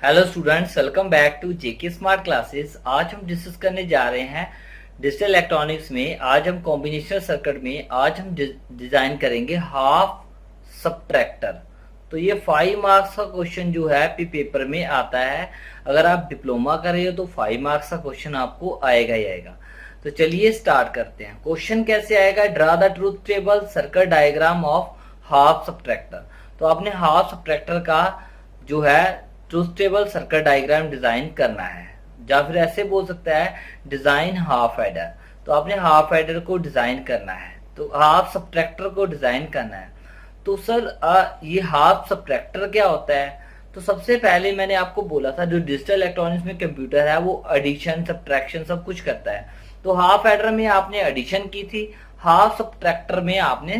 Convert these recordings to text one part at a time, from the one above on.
Hello students, welcome back to JK smart classes. आज हम discuss करने जा रहे हैं डिजिटल इलेक्ट्रॉनिक्स में। आज हम कॉम्बिनेशनल सर्किट में आज हम डिजाइन करेंगे हाफ सबट्रैक्टर। तो ये 5 मार्क्स का क्वेश्चन जो है पेपर में आता है। अगर आप डिप्लोमा कर रहे हो तो 5 मार्क्स का क्वेश्चन आपको आएगा ही आएगा। तो चलिए स्टार्ट करते हैं। क्वेश्चन कैसे आएगा? Draw the truth table circuit diagram of half subtractor. तो आपने हाफ सबट्रैक्टर का जो है truth table circuit diagram design करना है, या फिर ऐसे बोल सकता है डिजाइन हाफ एडर। तो आपने हाफ एडर को डिजाइन करना है, तो हाफ सबट्रैक्टर को डिजाइन करना है। तो सर ये हाफ सबट्रैक्टर क्या होता है? तो सबसे पहले मैंने आपको बोला था जो डिजिटल इलेक्ट्रॉनिक्स में कंप्यूटर है वो एडिशन सब्ट्रैक्शन सब कुछ करता है। तो हाफ एडर में आपने एडिशन की थी, हाफ सबट्रैक्टर में आपने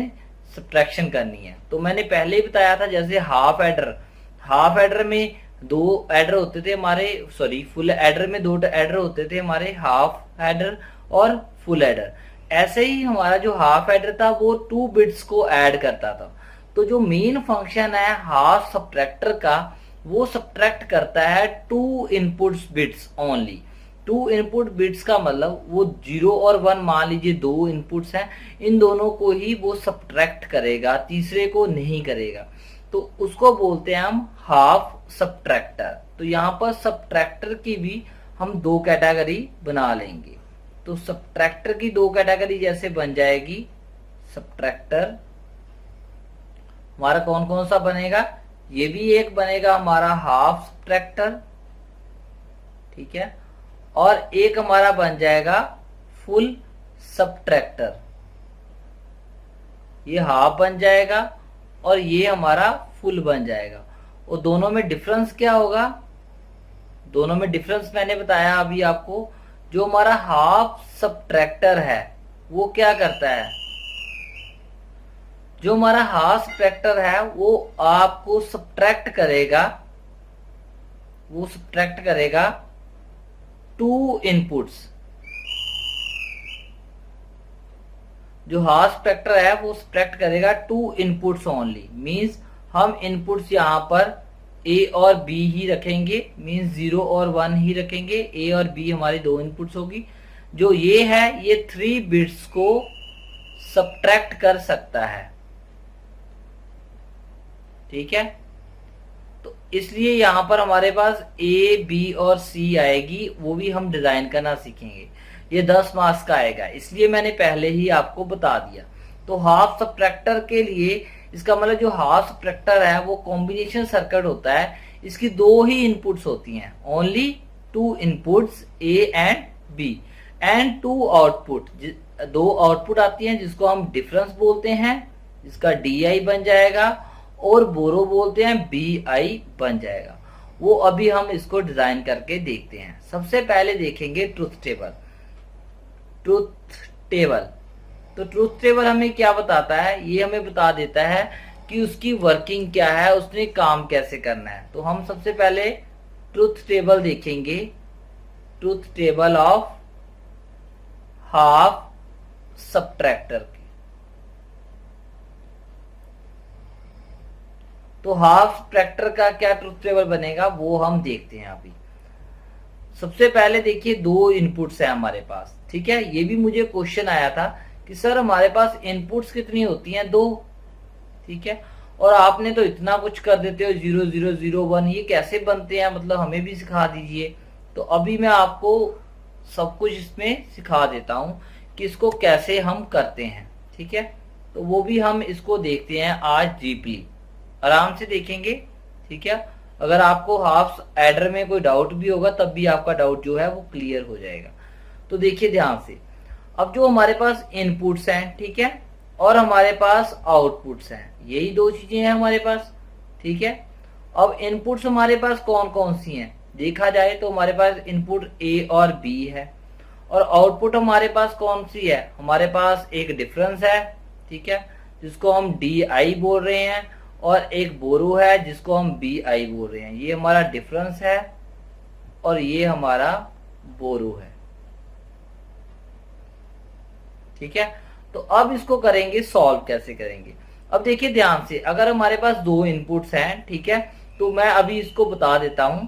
सब्ट्रैक्शन करनी है। तो मैंने पहले ही बताया था, जैसे हाफ एडर में दो एडर होते थे हमारे, सॉरी फुल एडर में दो एडर होते थे हमारे, हाफ एडर और फुल एडर। ऐसे ही हमारा जो हाफ एडर था वो 2 बिट्स को ऐड करता था। तो जो मेन फंक्शन है हाफ सबट्रैक्टर का, वो सबट्रैक्ट करता है 2 inputs bits only. 2 input bits का मतलब वो 0 और 1 मान लीजिए 2 इनपुट्स हैं, इन दोनों को ही वो सबट्रैक्ट करेगा, तीसरे को नहीं करेगा। तो उसको बोलते हैं हम हाफ सबट्रैक्टर। तो यहाँ पर सबट्रैक्टर की भी हम 2 कैटेगरी बना लेंगे। तो सबट्रैक्टर की 2 कैटेगरी जैसे बन जाएगी, सबट्रैक्टर हमारा कौन कौन सा बनेगा? ये भी एक बनेगा हमारा हाफ सबट्रैक्टर, ठीक है, और एक हमारा बन जाएगा फुल सबट्रैक्टर। ये हाफ बन जाएगा और ये हमारा फुल बन जाएगा। और दोनों में डिफरेंस क्या होगा? दोनों में डिफरेंस मैंने बताया अभी आपको। जो हमारा हाफ सबट्रैक्टर है वो क्या करता है? जो हमारा हाफ सबट्रैक्टर है वो आपको सबट्रैक्ट करेगा, वो सबट्रैक्ट करेगा 2 इनपुट्स। जो हाफ सबट्रैक्टर है वो सबट्रैक्ट करेगा 2 इनपुट्स ओनली। मींस हम इनपुट्स यहाँ पर ए और बी ही रखेंगे, मींस 0 और 1 ही रखेंगे। ए और बी हमारी 2 इनपुट्स होगी। जो ये है ये 3 बिट्स को सबट्रैक्ट कर सकता है, ठीक है। तो इसलिए यहां पर हमारे पास ए बी और सी आएगी, वो भी हम डिजाइन करना सीखेंगे। ये 10 मार्क्स का आएगा, इसलिए मैंने पहले ही आपको बता दिया। तो हाफ सबट्रैक्टर के लिए इसका मतलब जो हाफ सबट्रैक्टर है वो कॉम्बिनेशन सर्किट होता है। इसकी 2 ही इनपुट्स होती हैं, only 2 inputs A and B and 2 output. 2 output आती हैं जिसको हम डिफरेंस बोलते हैं, जिसका डी आई बन जाएगा, और बोरो बोलते हैं, बी आई बन जाएगा। वो अभी हम इसको डिजाइन करके देखते हैं। सबसे पहले देखेंगे ट्रूथ टेबल। ट्रूथ टेबल, तो ट्रूथ टेबल हमें क्या बताता है? ये हमें बता देता है कि उसकी वर्किंग क्या है, उसने काम कैसे करना है। तो हम सबसे पहले ट्रूथ टेबल देखेंगे, truth table of half subtractor की। तो हाफ सबट्रैक्टर का क्या ट्रूथ टेबल बनेगा वो हम देखते हैं अभी। सबसे पहले देखिए 2 इनपुट्स है हमारे पास, ठीक है। ये भी मुझे क्वेश्चन आया था कि सर हमारे पास इनपुट्स कितनी होती हैं? 2, ठीक है। और आपने तो इतना कुछ कर देते हो, 0 0 0 1, ये कैसे बनते हैं? मतलब हमें भी सिखा दीजिए। तो अभी मैं आपको सब कुछ इसमें सिखा देता हूँ कि इसको कैसे हम करते हैं, ठीक है। तो वो भी हम इसको देखते हैं आज डीपली, आराम से देखेंगे, ठीक है। अगर आपको हाफ एडर में कोई डाउट भी होगा तब भी आपका डाउट जो है वो क्लियर हो जाएगा। तो देखिए ध्यान से, अब जो हमारे पास इनपुट्स हैं, ठीक है, और हमारे पास आउटपुट्स हैं, यही 2 चीजें हैं हमारे पास, ठीक है। अब इनपुट्स हमारे पास कौन कौन सी हैं देखा जाए तो हमारे पास इनपुट ए और बी है, और आउटपुट हमारे पास कौन सी है? हमारे पास एक डिफरेंस है, ठीक है, जिसको हम डी आई बोल रहे हैं, और एक बोरो है जिसको हम बी आई बोल रहे हैं। ये हमारा डिफरेंस है और ये हमारा बोरो है, ठीक है। तो अब इसको करेंगे सॉल्व, कैसे करेंगे? अब देखिए ध्यान से, अगर हमारे पास 2 इनपुट्स हैं, ठीक है, तो मैं अभी इसको बता देता हूं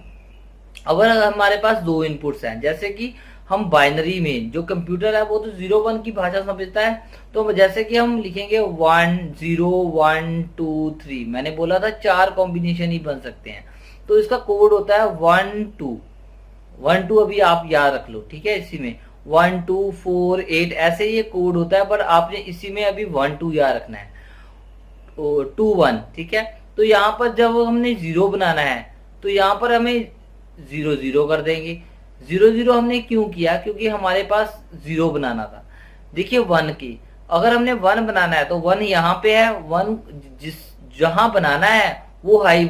अगर हमारे पास दो इनपुट्स हैं, जैसे कि हम बाइनरी में, जो कंप्यूटर है वो तो 0 1 की भाषा समझता है, तो जैसे कि हम लिखेंगे 1 0 1 2 3, मैंने बोला था 4 कॉम्बिनेशन ही बन सकते हैं, तो इसका कोड होता है 1 2 अभी आप याद रख लो, ठीक है। इसी में 1 2 4 8 ऐसे ये कोड होता है, पर आपने इसी में अभी 1 2 याद रखना है, 2 1, ठीक है। तो यहाँ पर जब हमने 0 बनाना है तो यहाँ पर हमें 0 0 कर देंगे। 0 0 हमने क्यों किया, क्योंकि हमारे पास 0 बनाना था। देखिए 1 की, अगर हमने 1 बनाना है तो 1 यहाँ पे है, 1 जिस जहां बनाना है वो हाई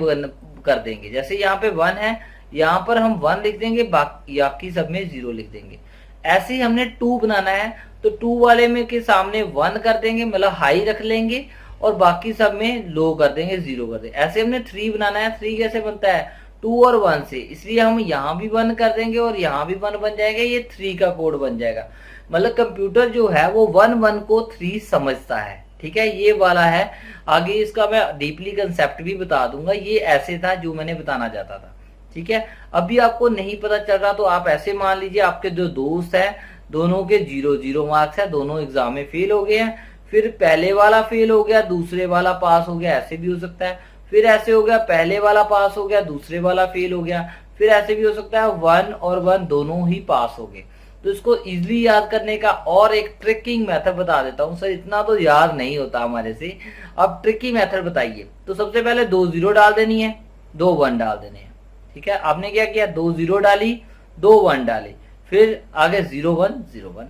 कर देंगे। जैसे यहाँ पे 1 है, यहाँ पर हम 1 लिख देंगे, बाकी सब में 0 लिख देंगे। ऐसे ही हमने 2 बनाना है तो 2 वाले में के सामने 1 कर देंगे, मतलब हाई रख लेंगे, और बाकी सब में लो कर देंगे, 0 कर देंगे। ऐसे हमने 3 बनाना है, 3 कैसे बनता है, 2 और 1 से, इसलिए हम यहाँ भी 1 कर देंगे और यहाँ भी 1 बन जाएगा, ये 3 का कोड बन जाएगा। मतलब कंप्यूटर जो है वो 1 1 को 3 समझता है, ठीक है। ये वाला है। आगे इसका मैं डीपली कंसेप्ट भी बता दूंगा। ये ऐसे था जो मैंने बताना चाहता था, ठीक है। अभी आपको नहीं पता चल रहा तो आप ऐसे मान लीजिए आपके जो दोस्त है दोनों के 0 0 मार्क्स है, दोनों एग्जाम में फेल हो गए हैं, फिर पहले वाला फेल हो गया दूसरे वाला पास हो गया, ऐसे भी हो सकता है। फिर ऐसे हो गया पहले वाला पास हो गया दूसरे वाला फेल हो गया, फिर ऐसे भी हो सकता है 1 और 1 दोनों ही पास हो गए। तो इसको इजीली याद करने का और एक ट्रिकिंग मेथड बता देता हूँ। सर इतना तो याद नहीं होता हमारे से, अब ट्रिकी मेथड बताइए। तो सबसे पहले 2 0 डाल देनी है, 2 1 डाल देने हैं, ठीक है। आपने क्या किया, 2 0 डाली, 2 1 डाली, फिर आगे 0 1 0 1,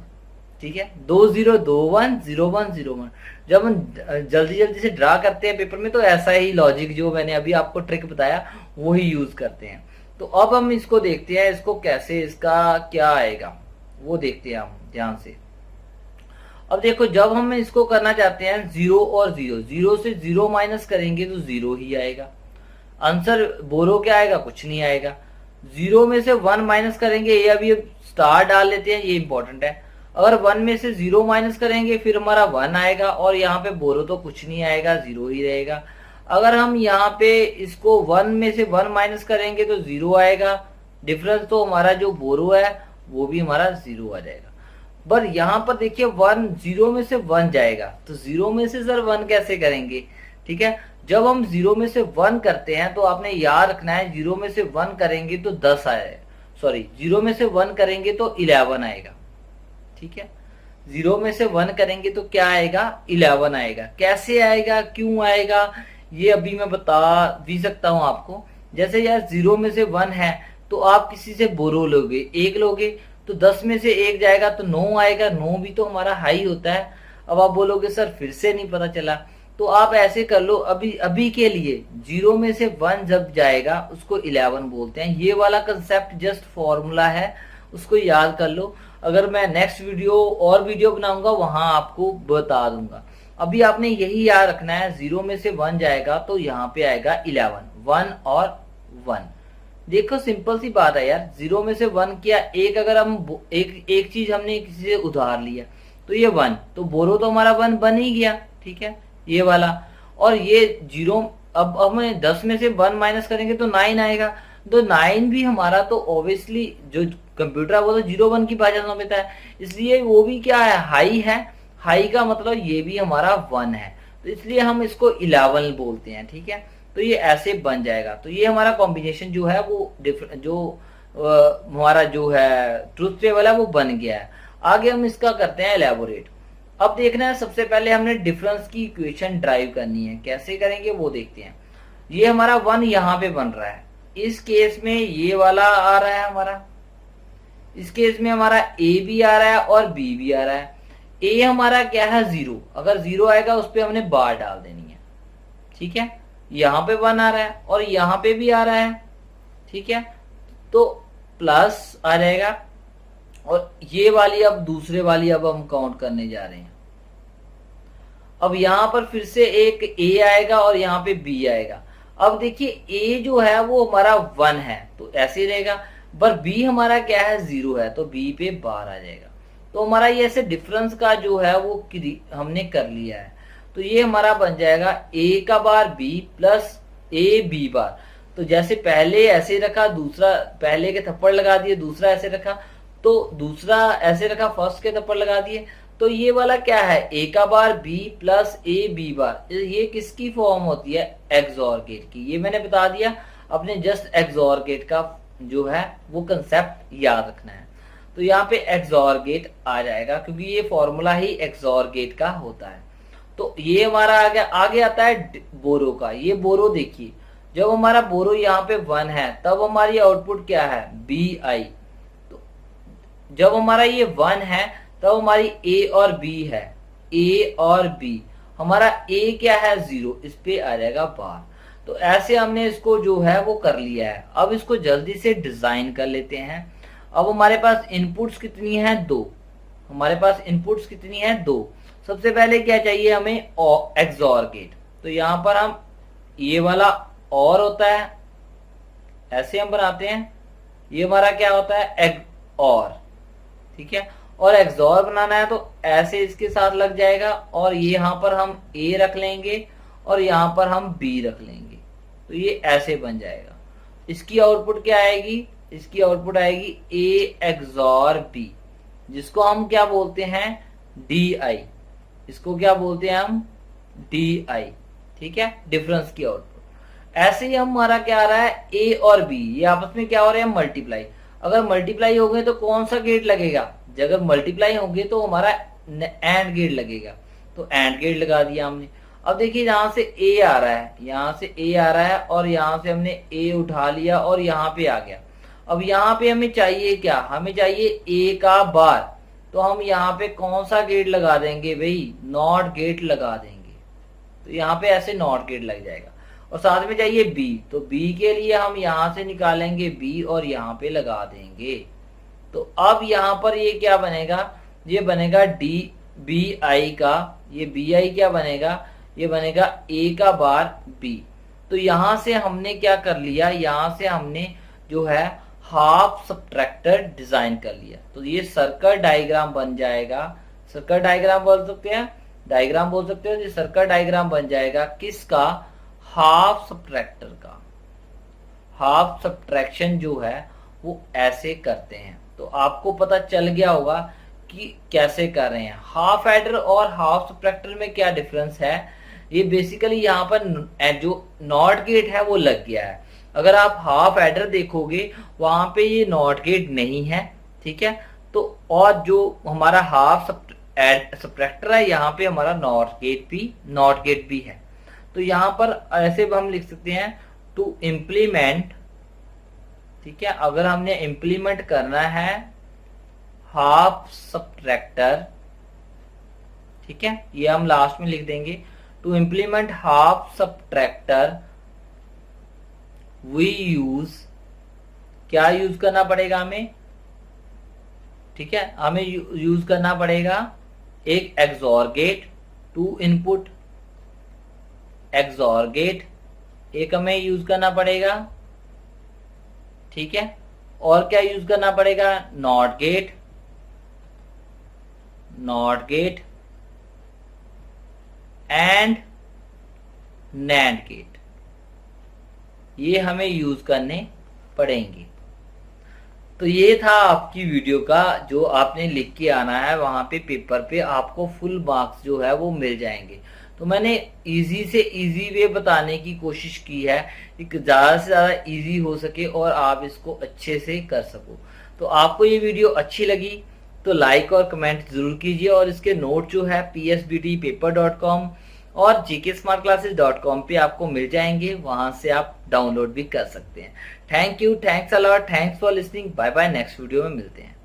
ठीक है। 2 0 2 1 0 1 0 1। जब हम जल्दी जल्दी से ड्रा करते हैं पेपर में तो ऐसा ही लॉजिक जो मैंने अभी आपको ट्रिक बताया वही यूज करते हैं। तो अब हम इसको देखते हैं, इसको कैसे, इसका क्या आएगा वो देखते हैं हम ध्यान से। अब देखो जब हम इसको करना चाहते हैं 0 और 0, 0 से 0 माइनस करेंगे तो 0 ही आएगा। आंसर बोलो क्या आएगा, कुछ नहीं आएगा। 0 में से 1 माइनस करेंगे, ये अभी स्टार डाल लेते हैं, ये इंपॉर्टेंट है। अगर 1 में से 0 माइनस करेंगे फिर हमारा 1 आएगा, और यहाँ पे बोरो तो कुछ नहीं आएगा, 0 ही रहेगा। अगर हम यहाँ पे इसको 1 में से 1 माइनस करेंगे तो 0 आएगा, डिफरेंस तो हमारा जो बोरो है वो भी हमारा 0 आ जाएगा। पर यहाँ पर देखिए 1 0 में से 1 जाएगा, तो 0 में से सर 1 कैसे करेंगे, ठीक है। जब हम 0 में से 1 करते हैं तो आपने याद रखना है 0 में से 1 करेंगे तो 10 आएगा, सॉरी 0 में से 1 करेंगे तो 11 आएगा, ठीक है। 0 में से 1 करेंगे तो क्या आएगा, 11 आएगा। कैसे आएगा, क्यों आएगा, ये अभी मैं बता भी सकता हूं आपको। जैसे यार 0 में से 1 है तो आप किसी से बोरो लोगे, 1 लोगे, तो 10 में से 1 जाएगा तो 9 आएगा, 9 भी तो हमारा हाई होता है। अब आप बोलोगे सर फिर से नहीं पता चला, तो आप ऐसे कर लो, अभी अभी के लिए 0 में से 1 जब जाएगा उसको 11 बोलते हैं। ये वाला कंसेप्ट जस्ट फॉर्मूला है, उसको याद कर लो। अगर मैं नेक्स्ट वीडियो और वीडियो बनाऊंगा वहां आपको बता दूंगा। अभी आपने यही याद रखना है, 0 में से 1 जाएगा तो यहाँ पे आएगा 11, 1 और 1। देखो सिंपल सी बात है यार, 0 में से 1 किया, एक अगर हम एक चीज हमने किसी से उधार लिया तो ये 1, तो बोरो तो हमारा 1 बन ही गया, ठीक है, ये वाला। और ये 0, अब हमें 10 में से 1 माइनस करेंगे तो 9 आएगा, तो 9 भी हमारा तो ऑब्वियसली जो कंप्यूटर है वो तो 0 1 की भाषा समझता है, इसलिए वो भी क्या है, हाई है। हाई का मतलब ये भी हमारा 1 है, तो इसलिए हम इसको 11 बोलते हैं, ठीक है। तो ये ऐसे बन जाएगा। तो ये हमारा कॉम्बिनेशन जो है वो जो हमारा जो है ट्रूथ टेबल है वो बन गया है। आगे हम इसका करते हैं एलैबोरेट। अब देखना है, सबसे पहले हमने डिफरेंस की इक्वेशन ड्राइव करनी है, कैसे करेंगे वो देखते हैं। ये हमारा 1 यहाँ पे बन रहा है, इस केस में ये वाला आ रहा है हमारा, इस केस में हमारा ए भी आ रहा है और बी भी आ रहा है। ए हमारा क्या है 0, अगर 0 आएगा उस पर हमने बार डाल देनी है, ठीक है। यहाँ पे 1 आ रहा है और यहाँ पे भी आ रहा है, ठीक है, तो प्लस आ जाएगा। और ये वाली अब दूसरे वाली अब हम काउंट करने जा रहे हैं। अब यहाँ पर फिर से एक ए आएगा और यहाँ पे बी आएगा। अब देखिए ए जो है वो हमारा 1 है तो ऐसे ही रहेगा, पर बी हमारा क्या है 0 है, तो बी पे बार आ जाएगा। तो हमारा ये ऐसे डिफरेंस का जो है वो हमने कर लिया है। तो ये हमारा बन जाएगा ए का bar B plus A B bar. तो जैसे पहले ऐसे रखा, दूसरा पहले के थप्पड़ लगा दिए, दूसरा ऐसे रखा, तो दूसरा ऐसे रखा, फर्स्ट के थप्पड़ लगा दिए। तो ये वाला क्या है, ए का bar B plus A B bar, ये किसकी फॉर्म होती है, एक्सॉर गेट की। ये मैंने बता दिया, अपने जस्ट एक्सॉर गेट का जो है वो कंसेप्ट याद रखना है। तो यहाँ पे एक्सॉर गेट आ जाएगा क्योंकि ये फॉर्मूला ही एक्सॉर गेट का होता है। तो ये हमारा आगे आता है बोरो का। ये बोरो देखिए, जब हमारा बोरो यहाँ पे 1 है तब हमारी आउटपुट क्या है, बी आई। तो जब हमारा ये 1 है तब हमारी ए और बी है, ए और बी। हमारा ए क्या है, 0, इस पे आ जाएगा बार। तो ऐसे हमने इसको जो है वो कर लिया है। अब इसको जल्दी से डिजाइन कर लेते हैं। अब हमारे पास इनपुट्स कितनी है, 2। हमारे पास इनपुट्स कितनी है, 2। सबसे पहले क्या चाहिए हमें, एक्सॉर गेट। तो यहां पर हम ये वाला और होता है, ऐसे हम बनाते हैं। ये हमारा क्या होता है, एग और, ठीक है। और एक्सॉर बनाना है तो ऐसे इसके साथ लग जाएगा, और ये यहां पर हम ए रख लेंगे और यहां पर हम बी रख लेंगे। तो ये ऐसे बन जाएगा। इसकी आउटपुट क्या आएगी, इसकी आउटपुट आएगी ए एक्सॉर बी, जिसको हम क्या बोलते हैं, डी आई। इसको क्या बोलते हैं हम, डी आई, ठीक है, डिफरेंस की आउटपुट। ऐसे ही हमारा क्या आ रहा है, ए और बी, ये आपस में क्या हो रहे हैं, मल्टीप्लाई। अगर मल्टीप्लाई हो गए तो कौन सा गेट लगेगा, अगर मल्टीप्लाई होंगे तो हमारा एंड गेट लगेगा। तो एंड गेट लगा दिया हमने। अब देखिए यहां से ए आ रहा है, यहां से ए आ रहा है, और यहां से हमने ए उठा लिया और यहां पे आ गया। अब यहाँ पे हमें चाहिए क्या, हमें चाहिए ए का बार। तो हम यहाँ पे कौन सा गेट लगा देंगे भाई, नॉट गेट लगा देंगे। तो यहाँ पे ऐसे नॉट गेट लग जाएगा। और साथ में चाहिए बी, तो बी के लिए हम यहां से निकालेंगे बी और यहाँ पे लगा देंगे। तो अब यहाँ पर ये क्या बनेगा, ये बनेगा डी बी आई का, ये बी आई क्या बनेगा, ये बनेगा ए का बार बी। तो यहां से हमने क्या कर लिया, यहां से हमने जो है हाफ सब्ट्रैक्टर डिजाइन कर लिया। तो ये सर्कल डायग्राम बन जाएगा, सर्कल डायग्राम बोल सकते हैं, डायग्राम बोल सकते हो। ये सर्कल डायग्राम बन जाएगा किसका, हाफ सब्ट्रैक्टर का। हाफ सब्ट्रैक्शन जो है वो ऐसे करते हैं। तो आपको पता चल गया होगा कि कैसे कर रहे हैं। हाफ एडर और हाफ सब्ट्रैक्टर में क्या डिफरेंस है, ये बेसिकली यहाँ पर जो नॉट गेट है वो लग गया है। अगर आप हाफ एडर देखोगे वहां पे ये नॉट गेट नहीं है, ठीक है। तो और जो हमारा हाफ सब्ट्रैक्टर है यहाँ पे हमारा नॉट गेट भी है। तो यहाँ पर ऐसे हम लिख सकते हैं, टू इम्प्लीमेंट, ठीक है। अगर हमने इम्प्लीमेंट करना है हाफ सब्ट्रैक्टर, ठीक है, ये हम लास्ट में लिख देंगे। To implement half subtractor we use, क्या यूज करना पड़ेगा हमें, ठीक है, हमें यूज करना पड़ेगा एक XOR gate, 2 input XOR gate एक हमें यूज करना पड़ेगा, ठीक है। और क्या यूज करना पड़ेगा, NOT gate and NAND gate, ये हमें यूज करने पड़ेंगे। तो ये था आपकी वीडियो का, जो आपने लिख के आना है वहां पे पेपर पे, आपको फुल मार्क्स जो है वो मिल जाएंगे। तो मैंने इजी से इजी वे बताने की कोशिश की है कि ज्यादा से ज्यादा इजी हो सके और आप इसको अच्छे से कर सको। तो आपको ये वीडियो अच्छी लगी तो लाइक और कमेंट जरूर कीजिए, और इसके नोट जो है psbtpaper.com और gksmartclasses.com पे आपको मिल जाएंगे, वहां से आप डाउनलोड भी कर सकते हैं। Thank you, thanks a lot, thanks for listening, bye bye, next video में मिलते हैं।